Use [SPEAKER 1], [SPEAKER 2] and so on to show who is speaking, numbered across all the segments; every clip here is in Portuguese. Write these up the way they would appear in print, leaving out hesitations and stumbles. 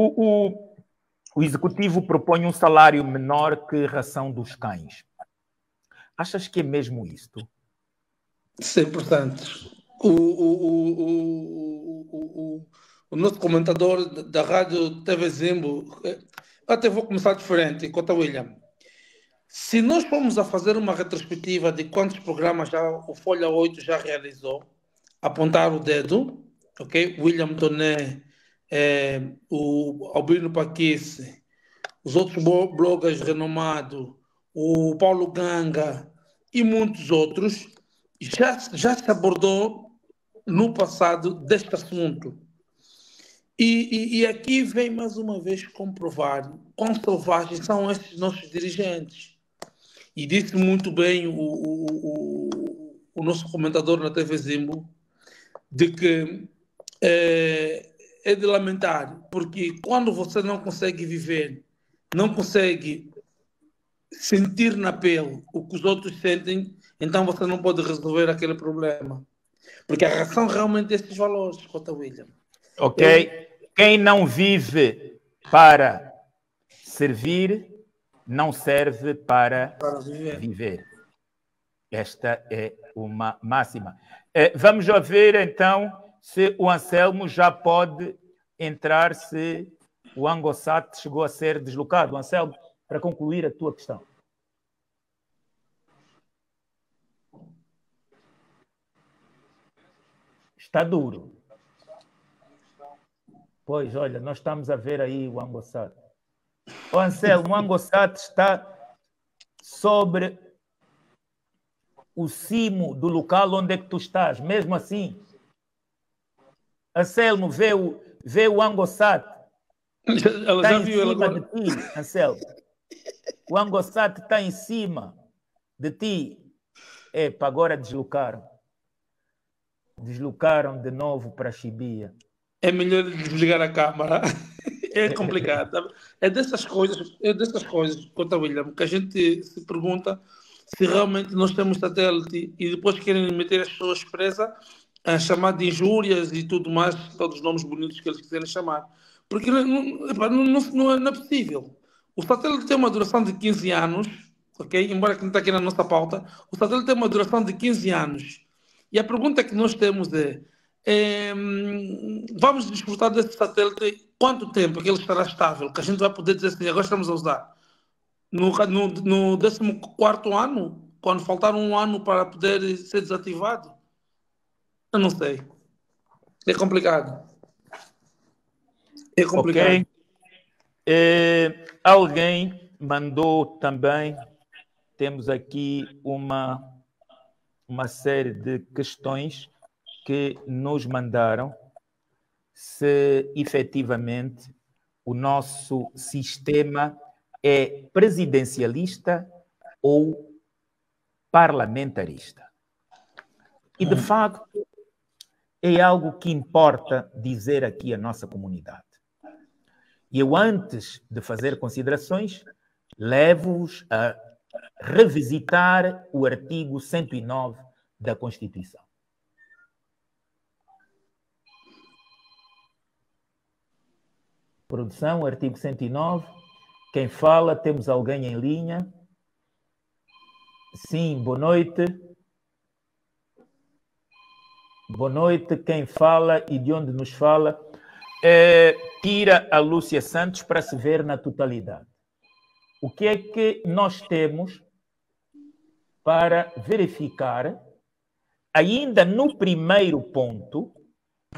[SPEAKER 1] O, o Executivo propõe um salário menor que ração dos cães. Achas que é mesmo isto?
[SPEAKER 2] 100%. O nosso comentador da rádio TV Zimbo, até vou começar diferente, Cota William. Se nós formos a fazer uma retrospectiva de quantos programas já o Folha 8 já realizou, apontar o dedo, ok? William Toné, o Albino Paquice, os outros bloggers renomados, o Paulo Ganga e muitos outros, já se abordou no passado deste assunto. E aqui vem mais uma vez comprovar quão selvagens são esses nossos dirigentes. E disse muito bem o nosso comentador na TV Zimbo, de que é de lamentar, porque quando você não consegue viver, não consegue sentir na pele o que os outros sentem, então você não pode resolver aquele problema. Porque a razão realmente é esses valores, Cota William.
[SPEAKER 1] Ok. Quem não vive para servir, não serve para viver. Esta é uma máxima. Vamos ver, então, se o Anselmo já pode entrar, se o Angosat chegou a ser deslocado. Anselmo, para concluir a tua questão. Está duro. Pois, olha, nós estamos a ver aí o Angosat. O Anselmo, o Angosat está sobre o cimo do local onde é que tu estás, mesmo assim. Anselmo, vê o Angosat.
[SPEAKER 2] Ela
[SPEAKER 1] está
[SPEAKER 2] já
[SPEAKER 1] em
[SPEAKER 2] viu,
[SPEAKER 1] cima
[SPEAKER 2] ela...
[SPEAKER 1] de ti, Anselmo. O Angosat está em cima de ti. Epa, agora deslocaram. Deslocaram de novo para Chibia.
[SPEAKER 2] É melhor desligar a câmara. É complicado. É dessas coisas, Cota William, que a gente se pergunta se realmente nós temos satélite e depois querem meter as pessoas presas a chamar de injúrias e tudo mais, todos os nomes bonitos que eles quiserem chamar. Porque não é possível. O satélite tem uma duração de 15 anos, ok? Embora que não está aqui na nossa pauta, o satélite tem uma duração de 15 anos. E a pergunta que nós temos vamos desfrutar desse satélite quanto tempo que ele estará estável, que a gente vai poder dizer assim, agora estamos a usar. No 14º ano, quando faltar um ano para poder ser desativado? Eu não sei. É complicado. É complicado.
[SPEAKER 1] Ok. Alguém mandou também, temos aqui uma série de questões que nos mandaram se efetivamente o nosso sistema é presidencialista ou parlamentarista. E, de facto, é algo que importa dizer aqui à nossa comunidade. E eu, antes de fazer considerações, levo-vos a revisitar o artigo 109 da Constituição. Produção, artigo 109. Quem fala? Temos alguém em linha? Sim, boa noite. Boa noite. Quem fala e de onde nos fala? Tira a Lúcia Santos para se ver na totalidade. O que é que nós temos para verificar? Ainda no primeiro ponto,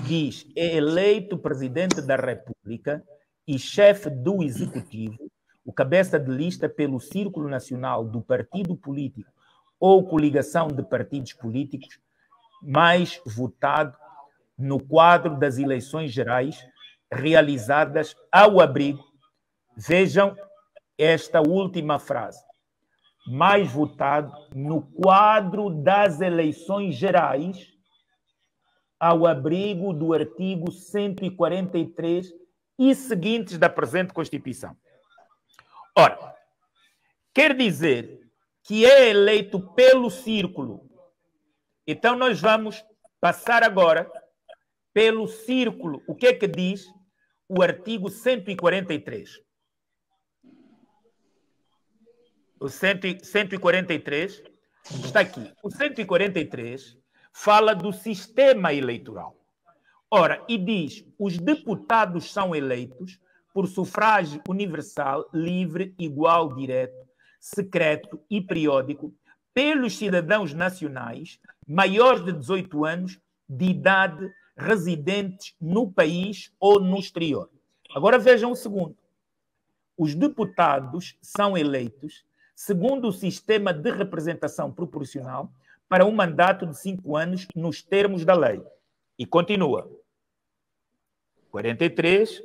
[SPEAKER 1] diz: é eleito presidente da República e chefe do Executivo, o cabeça de lista pelo Círculo Nacional do Partido Político ou coligação de partidos políticos mais votado no quadro das eleições gerais realizadas ao abrigo. Vejam esta última frase. Mais votado no quadro das eleições gerais ao abrigo do artigo 143 e seguintes da presente Constituição. Ora, quer dizer que é eleito pelo círculo. Então, nós vamos passar agora pelo círculo. O que é que diz o artigo 143. O 143 está aqui. O 143 fala do sistema eleitoral. Ora, e diz: os deputados são eleitos por sufrágio universal, livre, igual, direto, secreto e periódico pelos cidadãos nacionais maiores de 18 anos de idade residentes no país ou no exterior. Agora vejam o segundo. Os deputados são eleitos segundo o sistema de representação proporcional para um mandato de 5 anos nos termos da lei. E continua. 43.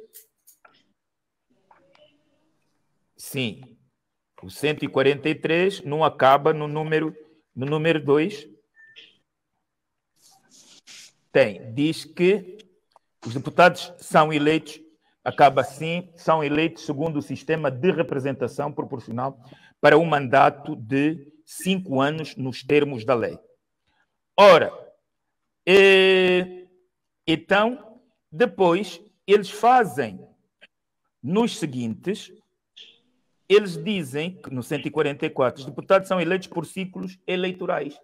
[SPEAKER 1] Sim. O 143 não acaba no número 2. Diz que os deputados são eleitos, acaba assim, são eleitos segundo o sistema de representação proporcional para um mandato de 5 anos nos termos da lei. Ora, então, depois, eles fazem nos seguintes, eles dizem que no 144 os deputados são eleitos por ciclos eleitorais.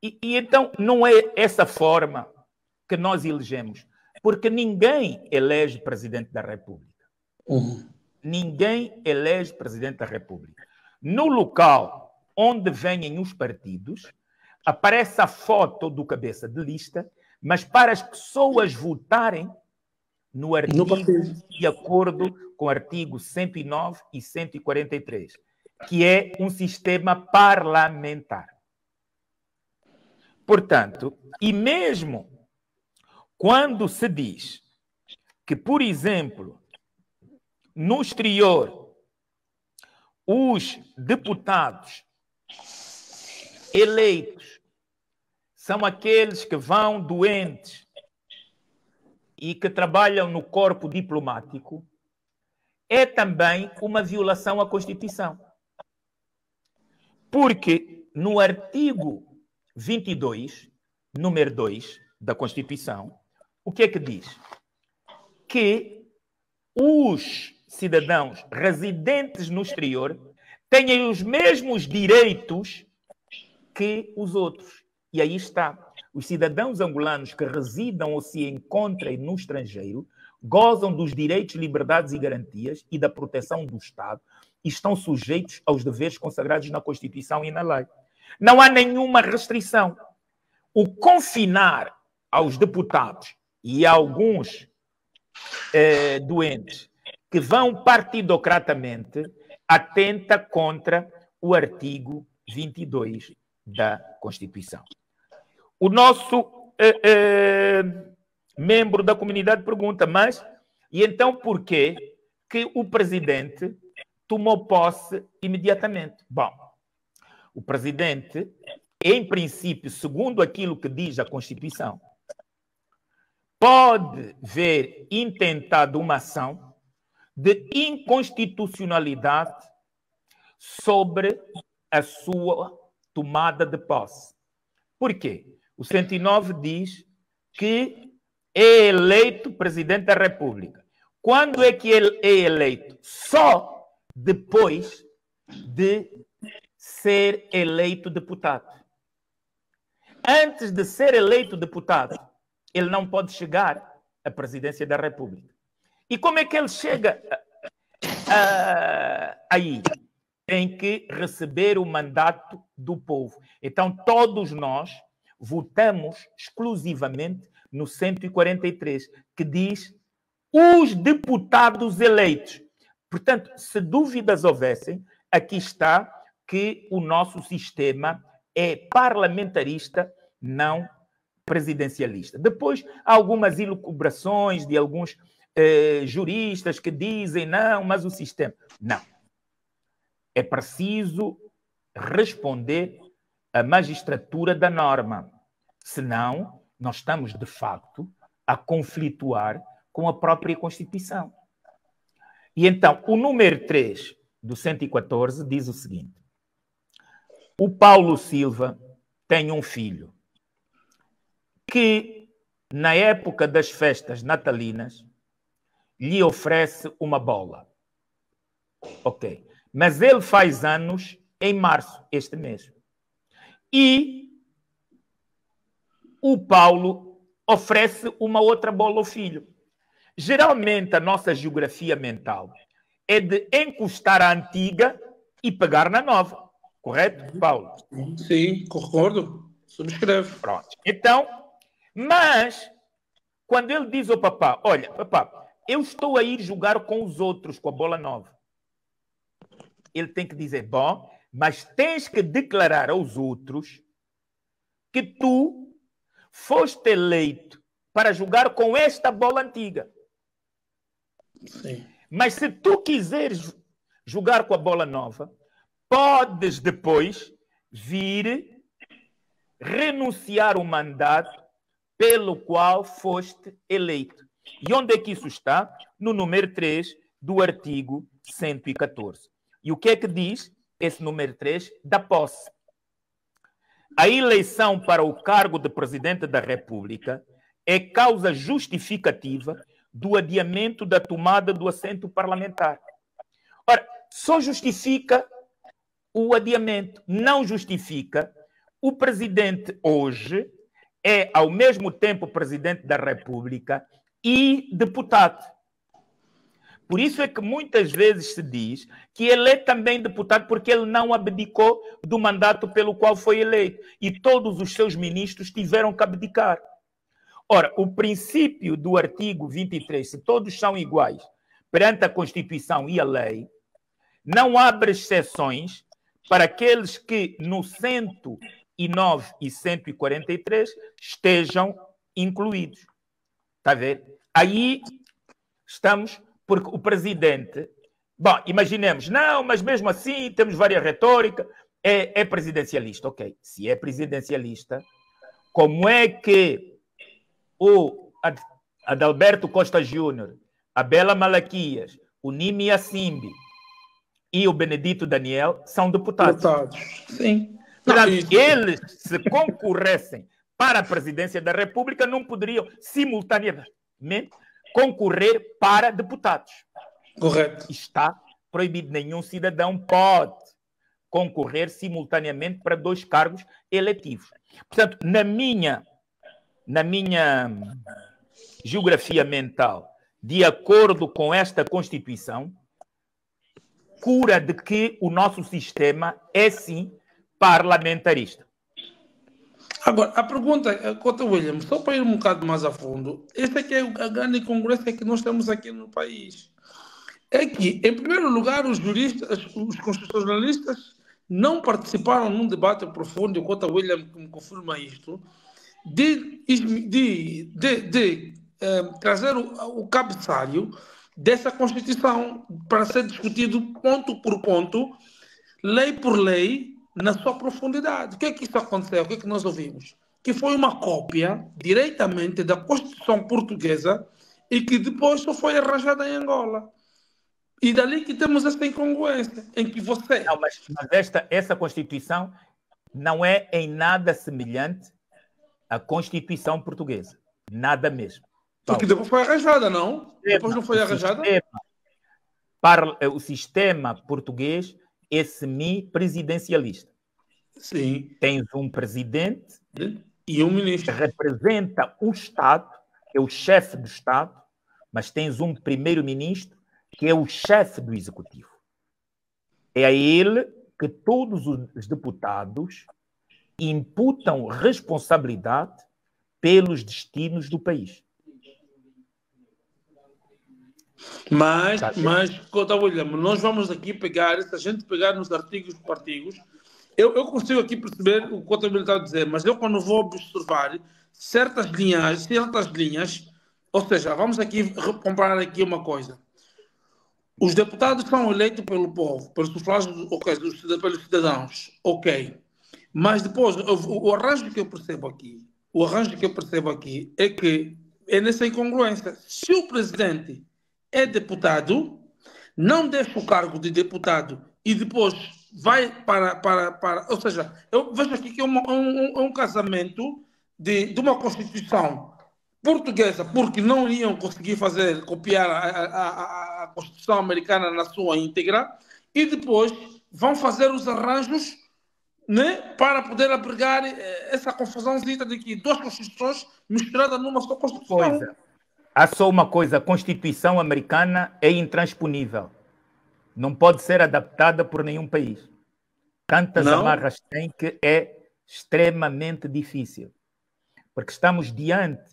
[SPEAKER 1] E então, não é essa forma que nós elegemos, porque ninguém elege presidente da República. Ninguém elege presidente da República. No local onde vêm os partidos, aparece a foto do cabeça de lista, mas para as pessoas votarem no artigo, de acordo com o artigo 109 e 143, que é um sistema parlamentar. Portanto, e mesmo quando se diz que, por exemplo, no exterior, os deputados eleitos são aqueles que vão doentes e que trabalham no corpo diplomático, é também uma violação à Constituição. Porque no artigo 22, número 2 da Constituição, o que é que diz? Que os cidadãos residentes no exterior têm os mesmos direitos que os outros. E aí está. Os cidadãos angolanos que residam ou se encontrem no estrangeiro gozam dos direitos, liberdades e garantias e da proteção do Estado e estão sujeitos aos deveres consagrados na Constituição e na lei. Não há nenhuma restrição. O confinar aos deputados e a alguns doentes que vão partidocratamente atenta contra o artigo 22 da Constituição. O nosso membro da comunidade pergunta, mas e então por que o presidente tomou posse imediatamente? Bom, o presidente, em princípio, segundo aquilo que diz a Constituição, pode ver intentada uma ação de inconstitucionalidade sobre a sua tomada de posse. Por quê? O 109 diz que é eleito presidente da República. Quando é que ele é eleito? Só depois de ser eleito deputado. Antes de ser eleito deputado, ele não pode chegar à presidência da República. E como é que ele chega aí? Tem que receber o mandato do povo. Então, todos nós votamos exclusivamente no 143, que diz os deputados eleitos. Portanto, se dúvidas houvessem, aqui está que o nosso sistema é parlamentarista, não presidencialista. Depois, há algumas elucubrações de alguns juristas que dizem, não, mas o sistema... Não. É preciso responder à magistratura da norma. Senão, nós estamos, de facto, a conflituar com a própria Constituição. E então, o número 3 do 114 diz o seguinte. O Paulo Silva tem um filho que, na época das festas natalinas, lhe oferece uma bola. Ok. Mas ele faz anos em março, este mês. E o Paulo oferece uma outra bola ao filho. Geralmente, a nossa geografia mental é de encostar a antiga e pegar na nova. Correto, Paulo?
[SPEAKER 2] Sim, concordo. Subscreve.
[SPEAKER 1] Pronto. Então, mas, quando ele diz ao papá, olha, papá, eu estou a ir jogar com os outros, com a bola nova. Ele tem que dizer, bom, mas tens que declarar aos outros que tu foste eleito para jogar com esta bola antiga.
[SPEAKER 2] Sim.
[SPEAKER 1] Mas se tu quiseres jogar com a bola nova, podes depois vir renunciar o mandato pelo qual foste eleito. E onde é que isso está? No número 3 do artigo 114. E o que é que diz esse número 3? Da posse. A eleição para o cargo de presidente da República é causa justificativa do adiamento da tomada do assento parlamentar. Ora, só justifica o adiamento, não justifica. O presidente hoje é, ao mesmo tempo, presidente da República e deputado. Por isso é que muitas vezes se diz que ele é também deputado porque ele não abdicou do mandato pelo qual foi eleito. E todos os seus ministros tiveram que abdicar. Ora, o princípio do artigo 23, se todos são iguais perante a Constituição e a lei, não abre exceções para aqueles que no 109 e 143 estejam incluídos. Está a ver? Aí estamos, porque o presidente... Bom, imaginemos, não, mas mesmo assim temos várias retóricas, é presidencialista. Ok, se é presidencialista, como é que o Adalberto Costa Júnior, a Bela Malaquias, o Nimi Assimbi e o Benedito Daniel são deputados?
[SPEAKER 2] Sim.
[SPEAKER 1] Portanto, eles, se concorressem para a presidência da República, não poderiam simultaneamente concorrer para deputados.
[SPEAKER 2] Correto.
[SPEAKER 1] Está proibido. Nenhum cidadão pode concorrer simultaneamente para 2 cargos eletivos. Portanto, na minha geografia mental, de acordo com esta Constituição, cura de que o nosso sistema é, sim, parlamentarista.
[SPEAKER 2] Agora, a pergunta, Cota William, só para ir um bocado mais a fundo, esta é que é a grande incongruência que nós temos aqui no país. É que, em primeiro lugar, os juristas, os constitucionalistas não participaram num debate profundo, e o Cota William me confirma isto, de trazer o cabeçalho dessa Constituição para ser discutido ponto por ponto, lei por lei, na sua profundidade. O que é que isso aconteceu? O que é que nós ouvimos? Que foi uma cópia diretamente da Constituição portuguesa e que depois só foi arranjada em Angola. E dali que temos esta incongruência, em que você...
[SPEAKER 1] Não, mas essa Constituição não é em nada semelhante à Constituição portuguesa. Nada mesmo.
[SPEAKER 2] Porque depois foi arranjada, não? Depois não foi arranjada?
[SPEAKER 1] O sistema português é semi-presidencialista.
[SPEAKER 2] Sim.
[SPEAKER 1] Tens um presidente
[SPEAKER 2] e um ministro
[SPEAKER 1] que representa o Estado, que é o chefe do Estado, mas tens um primeiro-ministro que é o chefe do executivo. É a ele que todos os deputados imputam responsabilidade pelos destinos do país.
[SPEAKER 2] Mas, William, nós vamos aqui pegar, se a gente pegar nos artigos por artigos, eu consigo aqui perceber o que o William está a dizer, mas eu quando vou observar certas linhas, ou seja, vamos aqui comparar aqui uma coisa. Os deputados são eleitos pelo povo, pelos sufrágios, pelos cidadãos, ok. Mas depois, o arranjo que eu percebo aqui é que é nessa incongruência. Se o presidente é deputado, não deixa o cargo de deputado e depois vai para ou seja, eu vejo aqui que é um casamento de uma Constituição portuguesa, porque não iam conseguir copiar a Constituição americana na sua íntegra, e depois vão fazer os arranjos, né, para poder abrigar essa confusãozinha de que duas constituições misturadas numa só Constituição.
[SPEAKER 1] Há só uma coisa, a Constituição americana é intransponível. Não pode ser adaptada por nenhum país. Tantas amarras tem que é extremamente difícil. Porque estamos diante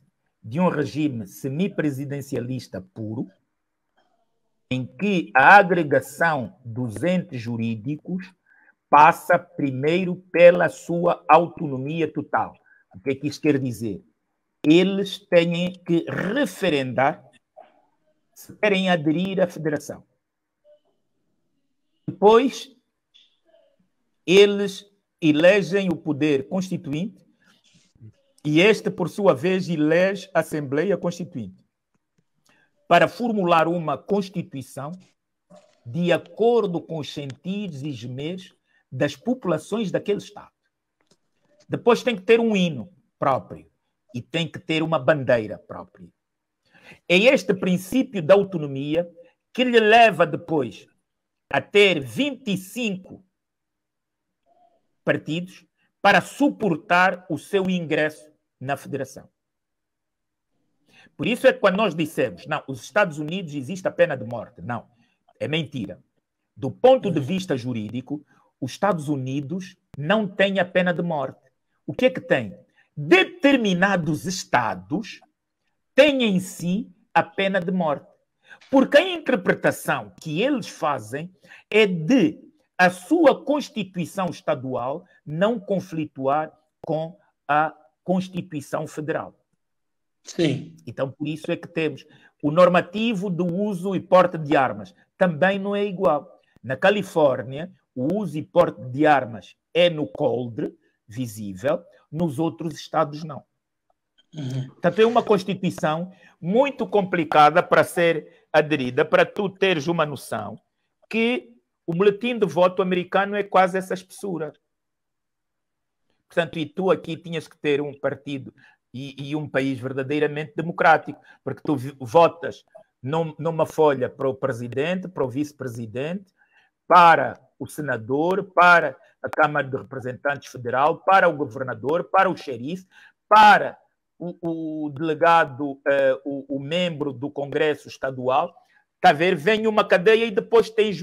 [SPEAKER 1] de um regime semipresidencialista puro, em que a agregação dos entes jurídicos passa primeiro pela sua autonomia total. O que é que isso quer dizer? Eles têm que referendar se querem aderir à federação. Depois, eles elegem o poder constituinte e este, por sua vez, elege a Assembleia Constituinte para formular uma Constituição de acordo com os sentidos e gemeres das populações daquele Estado. Depois tem que ter um hino próprio e tem que ter uma bandeira própria. É este princípio da autonomia que lhe leva depois a ter 25 partidos para suportar o seu ingresso na federação. Por isso é que quando nós dissemos, não, os Estados Unidos existe a pena de morte. Não, é mentira. Do ponto de vista jurídico, os Estados Unidos não têm a pena de morte. O que é que tem? Determinados estados têm em si a pena de morte. Porque a interpretação que eles fazem é de a sua Constituição estadual não conflituar com a Constituição Federal.
[SPEAKER 2] Sim.
[SPEAKER 1] Então, por isso é que temos o normativo do uso e porte de armas. Também não é igual. Na Califórnia, o uso e porte de armas é no coldre, visível, nos outros estados não. Portanto, é uma Constituição muito complicada para ser aderida, para tu teres uma noção que o boletim de voto americano é quase essa espessura. Portanto, e tu aqui tinhas que ter um partido e um país verdadeiramente democrático, porque tu votas numa folha para o presidente, para o vice-presidente, para o senador, para a Câmara de Representantes Federal, para o governador, para o xerife, para o delegado, o membro do Congresso Estadual. Está a ver? Vem uma cadeia e depois tens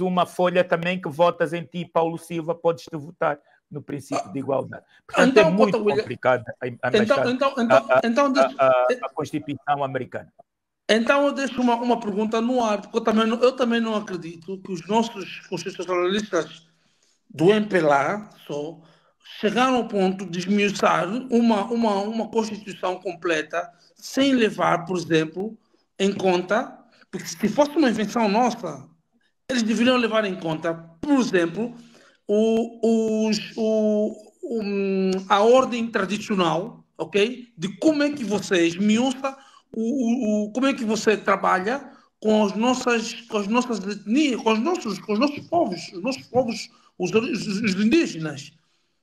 [SPEAKER 1] uma folha também que votas em ti, Paulo Silva, podes-te votar no princípio de igualdade. Portanto, então, é muito complicada a Constituição americana.
[SPEAKER 2] Então eu deixo uma pergunta no ar, porque eu também não acredito que os nossos constitucionalistas do MPLA só chegaram ao ponto de esmiuçar uma Constituição completa sem levar, por exemplo, em conta, porque se fosse uma invenção nossa, eles deveriam levar em conta, por exemplo, a ordem tradicional, ok? De como é que você esmiuça, como é que você trabalha com as nossas etnias, com os nossos povos, os indígenas.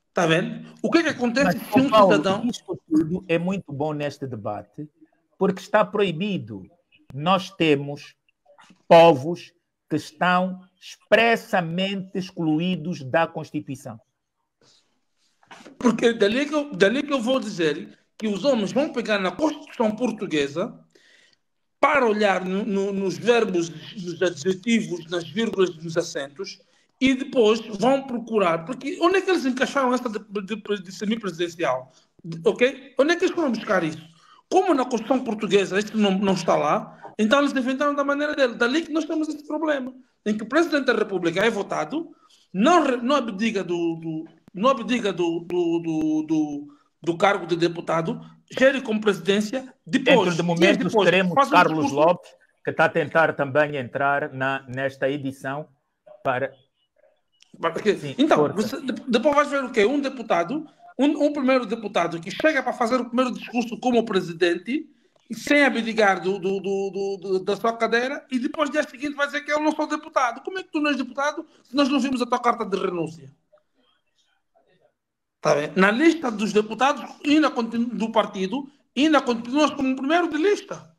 [SPEAKER 2] Está vendo? O que é que acontece se um cidadão...
[SPEAKER 1] Isto tudo é muito bom neste debate, porque está proibido. Nós temos povos que estão expressamente excluídos da Constituição.
[SPEAKER 2] Porque dali que eu vou dizer que os homens vão pegar na Constituição portuguesa para olhar nos verbos, nos adjetivos, nas vírgulas, nos acentos, e depois vão procurar, porque onde é que eles encaixaram essa de semipresidencial? Ok? Onde é que eles foram buscar isso? Como na Constituição portuguesa isso não está lá, então eles inventaram da maneira dele. Dali que nós temos esse problema, em que o Presidente da República é votado, não abdica do cargo de deputado, gere como presidência, depois...
[SPEAKER 1] Dentro de momentos teremos Carlos Lopes, que está a tentar também entrar nesta edição para...
[SPEAKER 2] Sim, então, depois vais ver o quê? Um deputado, um primeiro deputado que chega para fazer o primeiro discurso como presidente, sem abdicar da sua cadeira, e depois, dia seguinte, vai dizer que eu não sou deputado. Como é que tu não és deputado se nós não vimos a tua carta de renúncia? Tá bem? Na lista dos deputados e do partido E ainda continuas como primeiro de lista.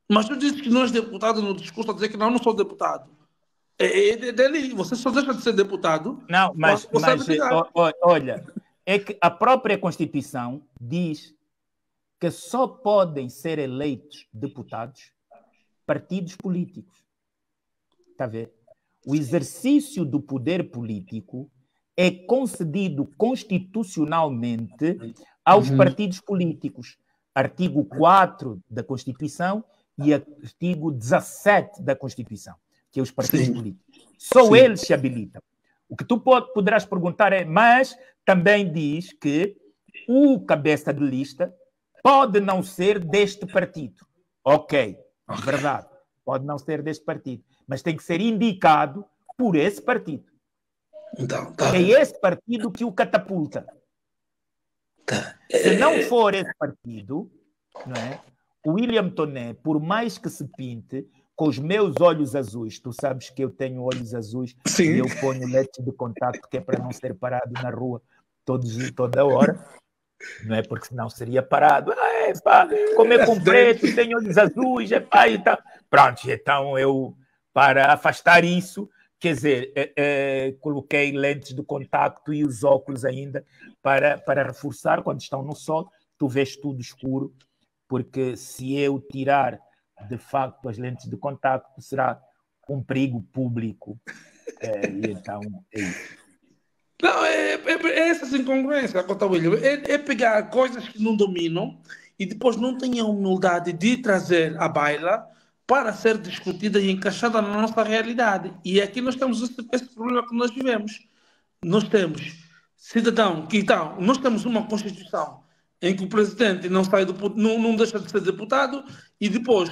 [SPEAKER 2] Mas tu dizes que não és deputado no discurso a dizer que não sou deputado. É dele, você só deixa de ser deputado
[SPEAKER 1] Não,
[SPEAKER 2] quando você abdicar.
[SPEAKER 1] olha, é que a própria Constituição diz que só podem ser eleitos deputados partidos políticos. Está a ver? O exercício do poder político é concedido constitucionalmente aos partidos políticos. Artigo 4 da Constituição e artigo 17 da Constituição, que é os partidos políticos. Só eles se habilitam. O que tu poderás perguntar é, mas também diz que o cabeça de lista pode não ser deste partido. Ok, verdade. Pode não ser deste partido. Mas tem que ser indicado por esse partido.
[SPEAKER 2] Então,
[SPEAKER 1] é esse partido que o catapulta. Se não for esse partido, não é? O William Toné, por mais que se pinte com os meus olhos azuis, tu sabes que eu tenho olhos azuis e eu ponho lentes de contato que é para não ser parado na rua toda hora, não é? Porque senão seria parado. Como é com preto, tem olhos azuis, e tal. Pronto, então eu, para afastar isso, quer dizer, coloquei lentes de contacto e os óculos ainda para reforçar. Quando estão no sol, tu vês tudo escuro, porque se eu tirar de facto as lentes de contacto, será um perigo público. E então é isso.
[SPEAKER 2] Não, é essas incongruências, William. É pegar coisas que não dominam e depois não têm a humildade de trazer à baila para ser discutida e encaixada na nossa realidade. E aqui nós temos esse problema que nós vivemos. Nós temos cidadão que então, nós temos uma Constituição em que o presidente não deixa de ser deputado e depois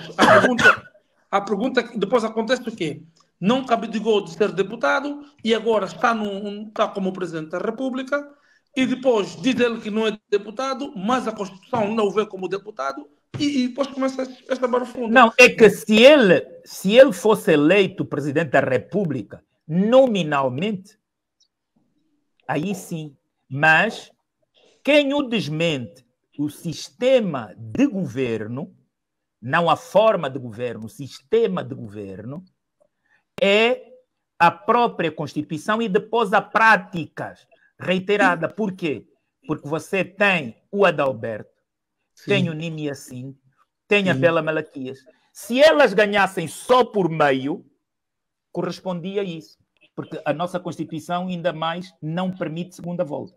[SPEAKER 2] a pergunta depois acontece o quê? Não abdicou de ser deputado e agora está como presidente da República e depois diz ele que não é deputado, mas a Constituição não o vê como deputado e depois começa esta barafunda.
[SPEAKER 1] Não, é que se ele fosse eleito presidente da República nominalmente, aí sim, mas quem o desmente, o sistema de governo, não a forma de governo, o sistema de governo, é a própria Constituição e depois a práticas reiterada. Por quê? Porque você tem o Adalberto, tem o Nini Yassin, tem a Bela Malaquias. Se elas ganhassem só por meio, correspondia a isso. Porque a nossa Constituição, ainda mais, não permite segunda volta.